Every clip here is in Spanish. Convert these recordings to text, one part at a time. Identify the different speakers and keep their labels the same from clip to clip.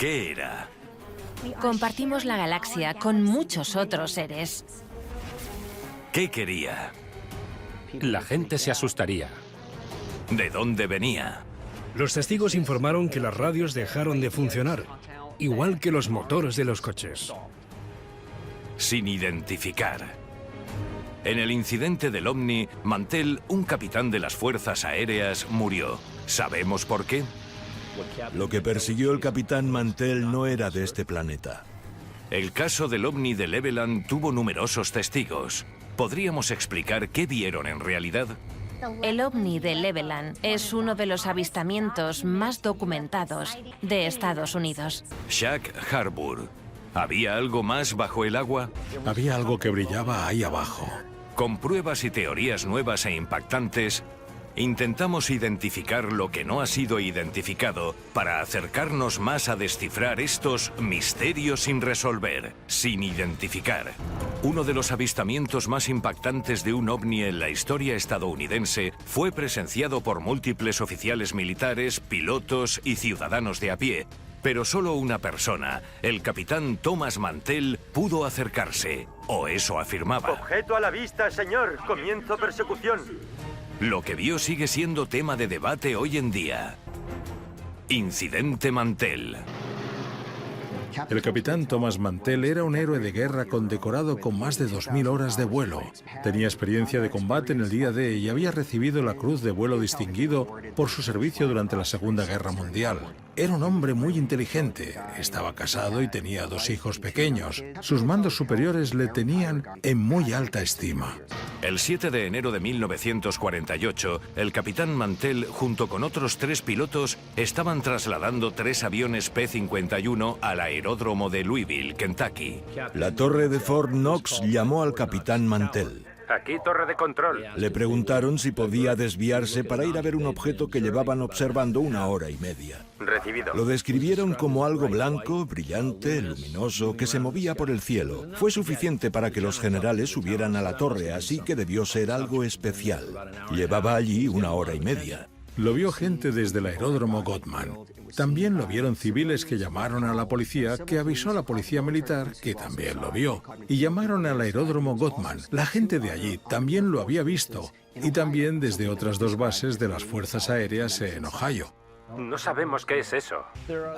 Speaker 1: ¿Qué era?
Speaker 2: Compartimos la galaxia con muchos otros seres.
Speaker 1: ¿Qué quería?
Speaker 3: La gente se asustaría.
Speaker 1: ¿De dónde venía?
Speaker 4: Los testigos informaron que las radios dejaron de funcionar, igual que los motores de los coches.
Speaker 1: Sin identificar. En el incidente del OVNI, Mantell, un capitán de las fuerzas aéreas, murió. ¿Sabemos por qué?
Speaker 5: Lo que persiguió el capitán Mantell no era de este planeta.
Speaker 1: El caso del OVNI de Levelland tuvo numerosos testigos. ¿Podríamos explicar qué vieron en realidad?
Speaker 2: El OVNI de Levelland es uno de los avistamientos más documentados de Estados Unidos.
Speaker 1: Shag Harbour. ¿Había algo más bajo el agua?
Speaker 6: Había algo que brillaba ahí abajo.
Speaker 1: Con pruebas y teorías nuevas e impactantes, intentamos identificar lo que no ha sido identificado para acercarnos más a descifrar estos misterios sin resolver, sin identificar. Uno de los avistamientos más impactantes de un ovni en la historia estadounidense fue presenciado por múltiples oficiales militares, pilotos y ciudadanos de a pie. Pero solo una persona, el capitán Thomas Mantell, pudo acercarse, o eso afirmaba.
Speaker 7: Objeto a la vista, señor. Comienzo persecución.
Speaker 1: Lo que vio sigue siendo tema de debate hoy en día. Incidente Mantell.
Speaker 6: El capitán Thomas Mantell era un héroe de guerra condecorado con más de 2000 horas de vuelo. Tenía experiencia de combate en el día D y había recibido la Cruz de Vuelo Distinguido por su servicio durante la Segunda Guerra Mundial. Era un hombre muy inteligente, estaba casado y tenía 2 hijos pequeños. Sus mandos superiores le tenían en muy alta estima.
Speaker 1: El 7 de enero de 1948, el capitán Mantell, junto con otros 3 pilotos, estaban trasladando 3 aviones P-51 al aeródromo de Louisville, Kentucky.
Speaker 5: La torre de Fort Knox llamó al capitán Mantell.
Speaker 3: Aquí, torre de control.
Speaker 5: Le preguntaron si podía desviarse para ir a ver un objeto que llevaban observando 1 hora y media.
Speaker 7: Recibido.
Speaker 5: Lo describieron como algo blanco, brillante, luminoso, que se movía por el cielo. Fue suficiente para que los generales subieran a la torre, así que debió ser algo especial. Llevaba allí 1 hora y media.
Speaker 6: Lo vio gente desde el aeródromo Godman. También lo vieron civiles que llamaron a la policía, que avisó a la policía militar, que también lo vio. Y llamaron al aeródromo Godman. La gente de allí también lo había visto. Y también desde otras 2 bases de las fuerzas aéreas en Ohio.
Speaker 3: No sabemos qué es eso.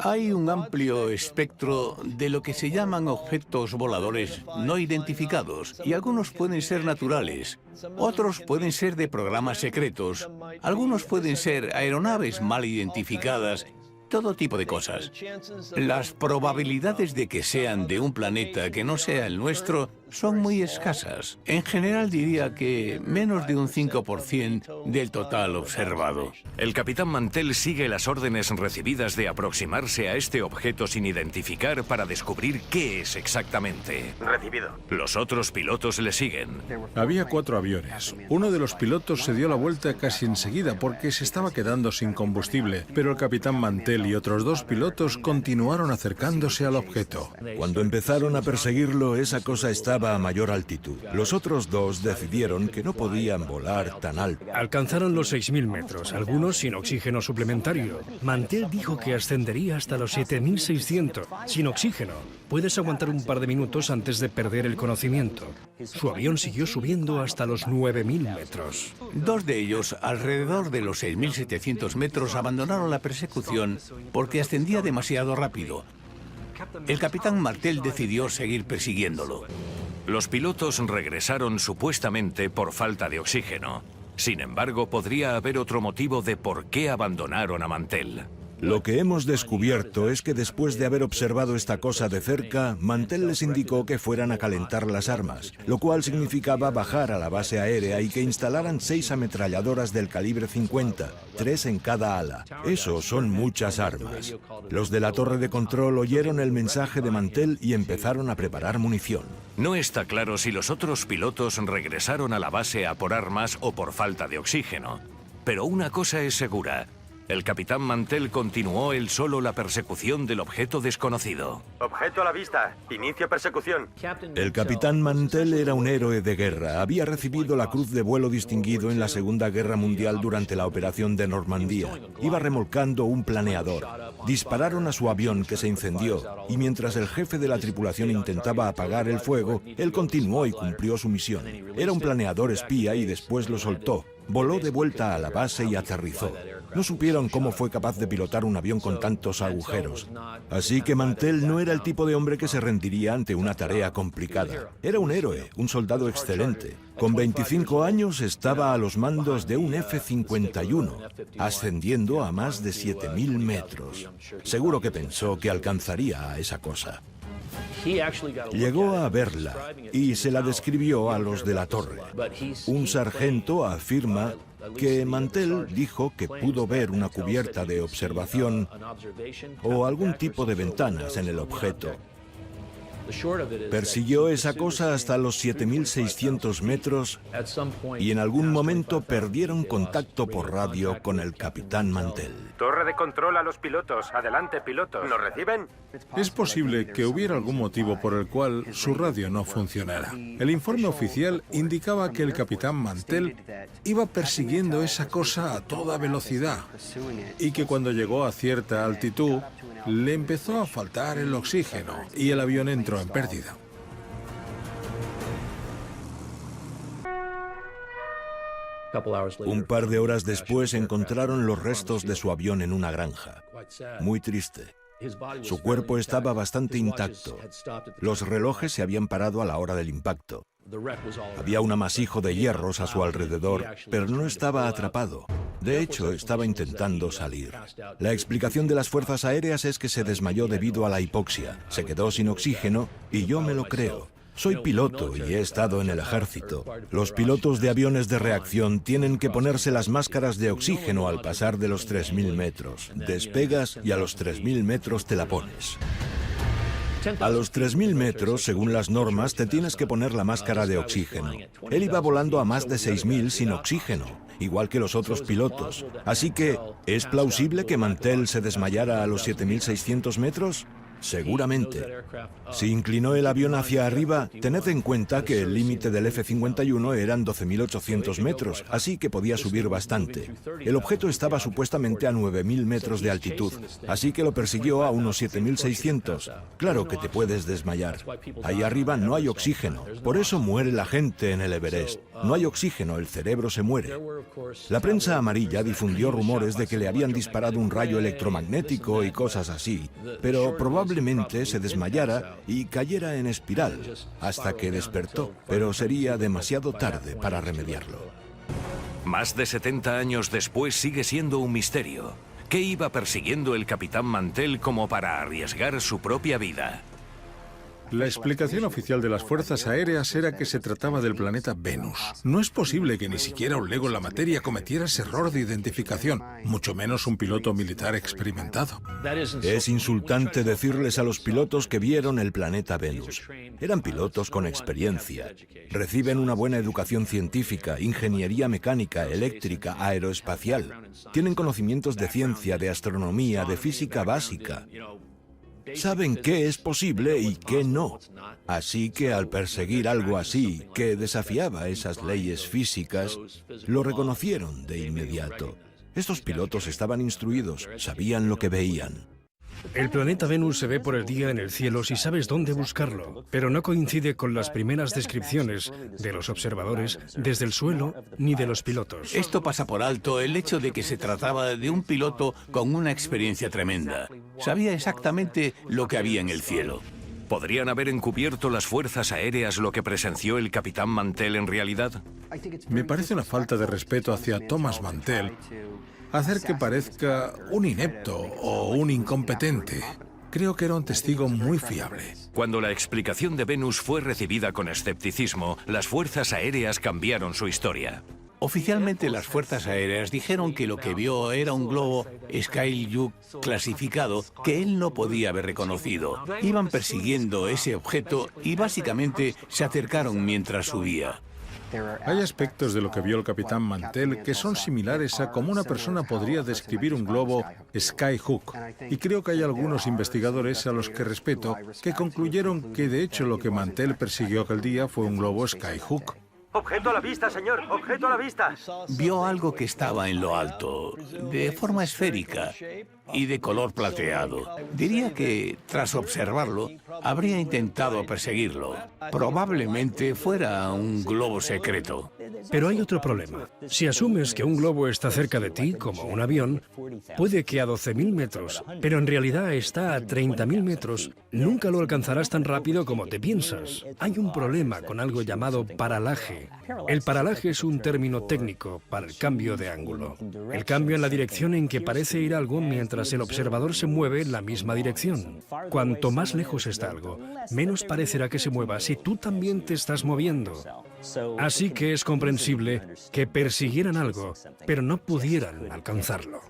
Speaker 8: Hay un amplio espectro de lo que se llaman objetos voladores no identificados, y algunos pueden ser naturales, otros pueden ser de programas secretos, algunos pueden ser aeronaves mal identificadas, todo tipo de cosas. Las probabilidades de que sean de un planeta que no sea el nuestro son muy escasas. En general diría que menos de un 5% del total observado.
Speaker 1: El capitán Mantell sigue las órdenes recibidas de aproximarse a este objeto sin identificar para descubrir qué es exactamente.
Speaker 7: Recibido.
Speaker 1: Los otros pilotos le siguen.
Speaker 6: Había 4 aviones. Uno de los pilotos se dio la vuelta casi enseguida porque se estaba quedando sin combustible, pero el capitán Mantell y otros 2 pilotos continuaron acercándose al objeto.
Speaker 5: Cuando empezaron a perseguirlo, esa cosa estaba a mayor altitud. Los otros 2 decidieron que no podían volar tan alto.
Speaker 4: Alcanzaron los 6000 metros, algunos sin oxígeno suplementario. Mantell dijo que ascendería hasta los 7600, sin oxígeno. Puedes aguantar un par de minutos antes de perder el conocimiento. Su avión siguió subiendo hasta los 9000 metros.
Speaker 8: 2 de ellos, alrededor de los 6700 metros, abandonaron la persecución porque ascendía demasiado rápido. El capitán Mantell decidió seguir persiguiéndolo.
Speaker 1: Los pilotos regresaron supuestamente por falta de oxígeno. Sin embargo, podría haber otro motivo de por qué abandonaron a Mantell.
Speaker 5: Lo que hemos descubierto es que después de haber observado esta cosa de cerca, Mantell les indicó que fueran a calentar las armas, lo cual significaba bajar a la base aérea y que instalaran 6 ametralladoras del calibre 50, 3 en cada ala. Eso son muchas armas. Los de la torre de control oyeron el mensaje de Mantell y empezaron a preparar munición.
Speaker 1: No está claro si los otros pilotos regresaron a la base a por armas o por falta de oxígeno. Pero una cosa es segura. El capitán Mantell continuó él solo la persecución del objeto desconocido.
Speaker 7: Objeto a la vista. Inicio persecución.
Speaker 5: El capitán Mantell era un héroe de guerra. Había recibido la Cruz de Vuelo Distinguido en la Segunda Guerra Mundial durante la operación de Normandía. Iba remolcando un planeador. Dispararon a su avión, que se incendió, y mientras el jefe de la tripulación intentaba apagar el fuego, él continuó y cumplió su misión. Era un planeador espía y después lo soltó. Voló de vuelta a la base y aterrizó. No supieron cómo fue capaz de pilotar un avión con tantos agujeros. Así que Mantell no era el tipo de hombre que se rendiría ante una tarea complicada. Era un héroe, un soldado excelente. Con 25 años estaba a los mandos de un F-51, ascendiendo a más de 7.000 metros. Seguro que pensó que alcanzaría a esa cosa. Llegó a verla y se la describió a los de la torre. Un sargento afirma que Mantell dijo que pudo ver una cubierta de observación o algún tipo de ventanas en el objeto. Persiguió esa cosa hasta los 7.600 metros y en algún momento perdieron contacto por radio con el capitán Mantell.
Speaker 3: Torre de control a los pilotos. Adelante, pilotos.
Speaker 7: ¿Nos reciben?
Speaker 6: Es posible que hubiera algún motivo por el cual su radio no funcionara. El informe oficial indicaba que el capitán Mantell iba persiguiendo esa cosa a toda velocidad y que cuando llegó a cierta altitud le empezó a faltar el oxígeno y el avión entró en pérdida.
Speaker 5: Un par de horas después encontraron los restos de su avión en una granja. Muy triste. Su cuerpo estaba bastante intacto. Los relojes se habían parado a la hora del impacto. Había un amasijo de hierros a su alrededor, pero no estaba atrapado. De hecho, estaba intentando salir. La explicación de las fuerzas aéreas es que se desmayó debido a la hipoxia. Se quedó sin oxígeno y yo me lo creo. Soy piloto y he estado en el ejército. Los pilotos de aviones de reacción tienen que ponerse las máscaras de oxígeno al pasar de los 3.000 metros. Despegas y a los 3.000 metros te la pones. A los 3.000 metros, según las normas, te tienes que poner la máscara de oxígeno. Él iba volando a más de 6.000 sin oxígeno, igual que los otros pilotos. Así que, ¿es plausible que Mantell se desmayara a los 7.600 metros? Seguramente. Si inclinó el avión hacia arriba, tened en cuenta que el límite del F-51 eran 12.800 metros, así que podía subir bastante. El objeto estaba supuestamente a 9.000 metros de altitud, así que lo persiguió a unos 7.600. Claro que te puedes desmayar. Ahí arriba no hay oxígeno, por eso muere la gente en el Everest. No hay oxígeno, el cerebro se muere. La prensa amarilla difundió rumores de que le habían disparado un rayo electromagnético y cosas así, pero probablemente se desmayara y cayera en espiral hasta que despertó, pero sería demasiado tarde para remediarlo.
Speaker 1: Más de 70 años después sigue siendo un misterio. ¿Qué iba persiguiendo el capitán Mantell como para arriesgar su propia vida?
Speaker 6: La explicación oficial de las fuerzas aéreas era que se trataba del planeta Venus. No es posible que ni siquiera un lego en la materia cometiera ese error de identificación, mucho menos un piloto militar experimentado.
Speaker 5: Es insultante decirles a los pilotos que vieron el planeta Venus. Eran pilotos con experiencia. Reciben una buena educación científica, ingeniería mecánica, eléctrica, aeroespacial. Tienen conocimientos de ciencia, de astronomía, de física básica. Saben qué es posible y qué no. Así que al perseguir algo así, que desafiaba esas leyes físicas, lo reconocieron de inmediato. Estos pilotos estaban instruidos, sabían lo que veían.
Speaker 4: El planeta Venus se ve por el día en el cielo si sabes dónde buscarlo, pero no coincide con las primeras descripciones de los observadores desde el suelo ni de los pilotos.
Speaker 8: Esto pasa por alto el hecho de que se trataba de un piloto con una experiencia tremenda. Sabía exactamente lo que había en el cielo.
Speaker 1: ¿Podrían haber encubierto las fuerzas aéreas lo que presenció el capitán Mantell en realidad?
Speaker 6: Me parece una falta de respeto hacia Thomas Mantell hacer que parezca un inepto o un incompetente. Creo que era un testigo muy fiable.
Speaker 1: Cuando la explicación de Venus fue recibida con escepticismo, las fuerzas aéreas cambiaron su historia.
Speaker 8: Oficialmente las fuerzas aéreas dijeron que lo que vio era un globo Skylook clasificado que él no podía haber reconocido. Iban persiguiendo ese objeto y básicamente se acercaron mientras subía.
Speaker 6: Hay aspectos de lo que vio el capitán Mantell que son similares a cómo una persona podría describir un globo Skyhook. Y creo que hay algunos investigadores a los que respeto que concluyeron que de hecho lo que Mantell persiguió aquel día fue un globo Skyhook.
Speaker 7: Objeto a la vista, señor. Objeto a la vista.
Speaker 8: Vio algo que estaba en lo alto, de forma esférica y de color plateado. Diría que, tras observarlo, habría intentado perseguirlo. Probablemente fuera un globo secreto.
Speaker 4: Pero hay otro problema. Si asumes que un globo está cerca de ti, como un avión, puede que a 12.000 metros, pero en realidad está a 30.000 metros, nunca lo alcanzarás tan rápido como te piensas. Hay un problema con algo llamado paralaje. El paralaje es un término técnico para el cambio de ángulo. El cambio en la dirección en que parece ir algo mientras el observador se mueve en la misma dirección. Cuanto más lejos está algo, menos parecerá que se mueva si tú también te estás moviendo. Así que es comprensible que persiguieran algo, pero no pudieran alcanzarlo.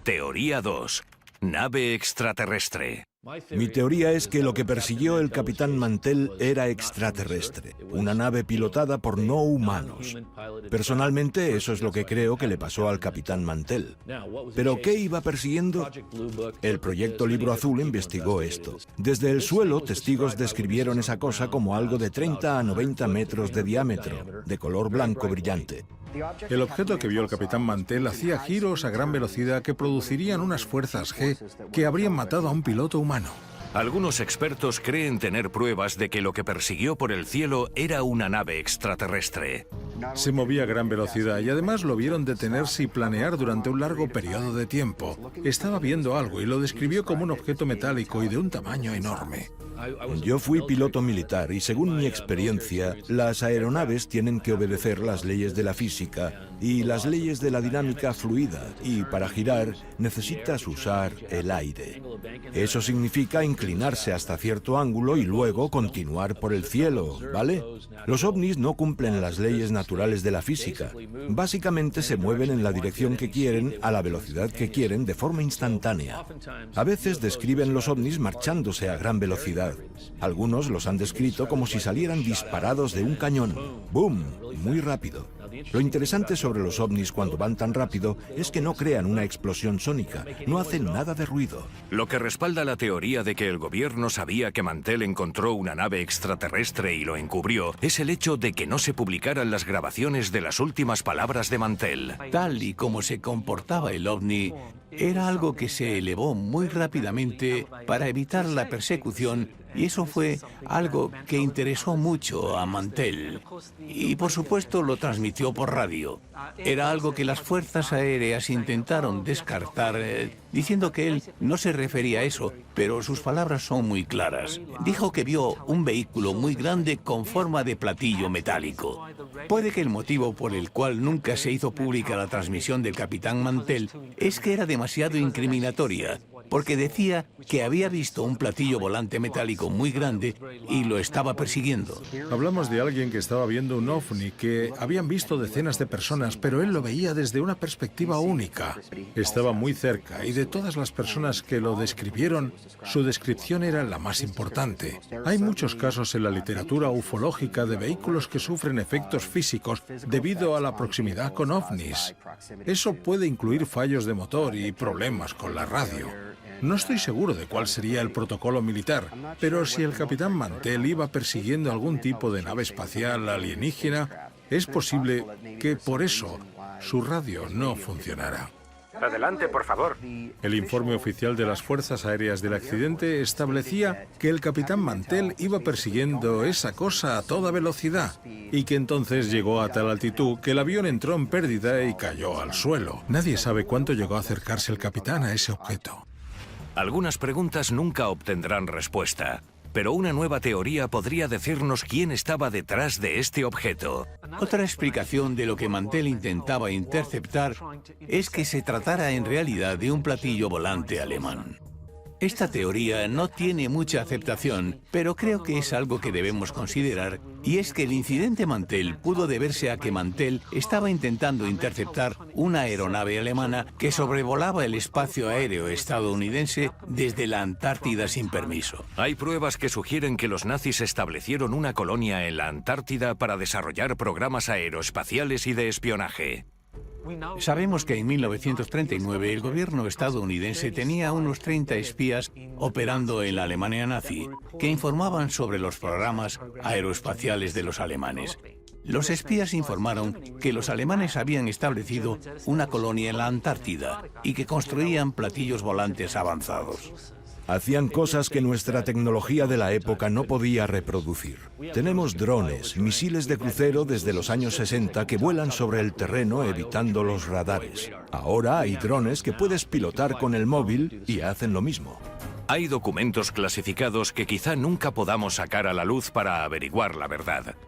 Speaker 1: Teoría 2. Nave extraterrestre.
Speaker 5: Mi teoría es que lo que persiguió el capitán Mantell era extraterrestre, una nave pilotada por no humanos. Personalmente, eso es lo que creo que le pasó al capitán Mantell. ¿Pero qué iba persiguiendo? El proyecto Libro Azul investigó esto. Desde el suelo, testigos describieron esa cosa como algo de 30 a 90 metros de diámetro, de color blanco brillante.
Speaker 6: El objeto que vio el capitán Mantell hacía giros a gran velocidad que producirían unas fuerzas G que habrían matado a un piloto humano.
Speaker 1: Algunos expertos creen tener pruebas de que lo que persiguió por el cielo era una nave extraterrestre.
Speaker 6: Se movía a gran velocidad y además lo vieron detenerse y planear durante un largo periodo de tiempo. Estaba viendo algo y lo describió como un objeto metálico y de un tamaño enorme.
Speaker 5: Yo fui piloto militar y según mi experiencia, las aeronaves tienen que obedecer las leyes de la física y las leyes de la dinámica fluida y para girar necesitas usar el aire. Eso significa inclinarse hasta cierto ángulo y luego continuar por el cielo, ¿vale? Los ovnis no cumplen las leyes naturales de la física. Básicamente se mueven en la dirección que quieren, a la velocidad que quieren, de forma instantánea. A veces describen los ovnis marchándose a gran velocidad. Algunos los han descrito como si salieran disparados de un cañón. ¡Boom! Muy rápido. Lo interesante sobre los ovnis cuando van tan rápido es que no crean una explosión sónica, no hacen nada de ruido.
Speaker 1: Lo que respalda la teoría de que el gobierno sabía que Mantell encontró una nave extraterrestre y lo encubrió es el hecho de que no se publicaran las grabaciones de las últimas palabras de Mantell.
Speaker 8: Tal y como se comportaba el ovni, era algo que se elevó muy rápidamente para evitar la persecución y eso fue algo que interesó mucho a Mantell. Y por supuesto lo transmitió por radio. Era algo que las fuerzas aéreas intentaron descartar, diciendo que él no se refería a eso, pero sus palabras son muy claras. Dijo que vio un vehículo muy grande con forma de platillo metálico. Puede que el motivo por el cual nunca se hizo pública la transmisión del capitán Mantell es que era demasiado incriminatoria, porque decía que había visto un platillo volante metálico muy grande y lo estaba persiguiendo.
Speaker 6: Hablamos de alguien que estaba viendo un ovni que habían visto decenas de personas, pero él lo veía desde una perspectiva única. Estaba muy cerca y de todas las personas que lo describieron, su descripción era la más importante. Hay muchos casos en la literatura ufológica de vehículos que sufren efectos físicos debido a la proximidad con ovnis. Eso puede incluir fallos de motor y problemas con la radio. No estoy seguro de cuál sería el protocolo militar, pero si el capitán Mantell iba persiguiendo algún tipo de nave espacial alienígena, es posible que por eso su radio no funcionara.
Speaker 3: Adelante, por favor.
Speaker 6: El informe oficial de las Fuerzas Aéreas del accidente establecía que el capitán Mantell iba persiguiendo esa cosa a toda velocidad y que entonces llegó a tal altitud que el avión entró en pérdida y cayó al suelo. Nadie sabe cuánto llegó a acercarse el capitán a ese objeto.
Speaker 1: Algunas preguntas nunca obtendrán respuesta, pero una nueva teoría podría decirnos quién estaba detrás de este objeto.
Speaker 8: Otra explicación de lo que Mantell intentaba interceptar es que se tratara en realidad de un platillo volante alemán. Esta teoría no tiene mucha aceptación, pero creo que es algo que debemos considerar, y es que el incidente Mantell pudo deberse a que Mantell estaba intentando interceptar una aeronave alemana que sobrevolaba el espacio aéreo estadounidense desde la Antártida sin permiso.
Speaker 1: Hay pruebas que sugieren que los nazis establecieron una colonia en la Antártida para desarrollar programas aeroespaciales y de espionaje.
Speaker 8: Sabemos que en 1939 el gobierno estadounidense tenía unos 30 espías operando en la Alemania nazi que informaban sobre los programas aeroespaciales de los alemanes. Los espías informaron que los alemanes habían establecido una colonia en la Antártida y que construían platillos volantes avanzados.
Speaker 5: Hacían cosas que nuestra tecnología de la época no podía reproducir. Tenemos drones, misiles de crucero desde los años 60 que vuelan sobre el terreno evitando los radares. Ahora hay drones que puedes pilotar con el móvil y hacen lo mismo.
Speaker 1: Hay documentos clasificados que quizá nunca podamos sacar a la luz para averiguar la verdad.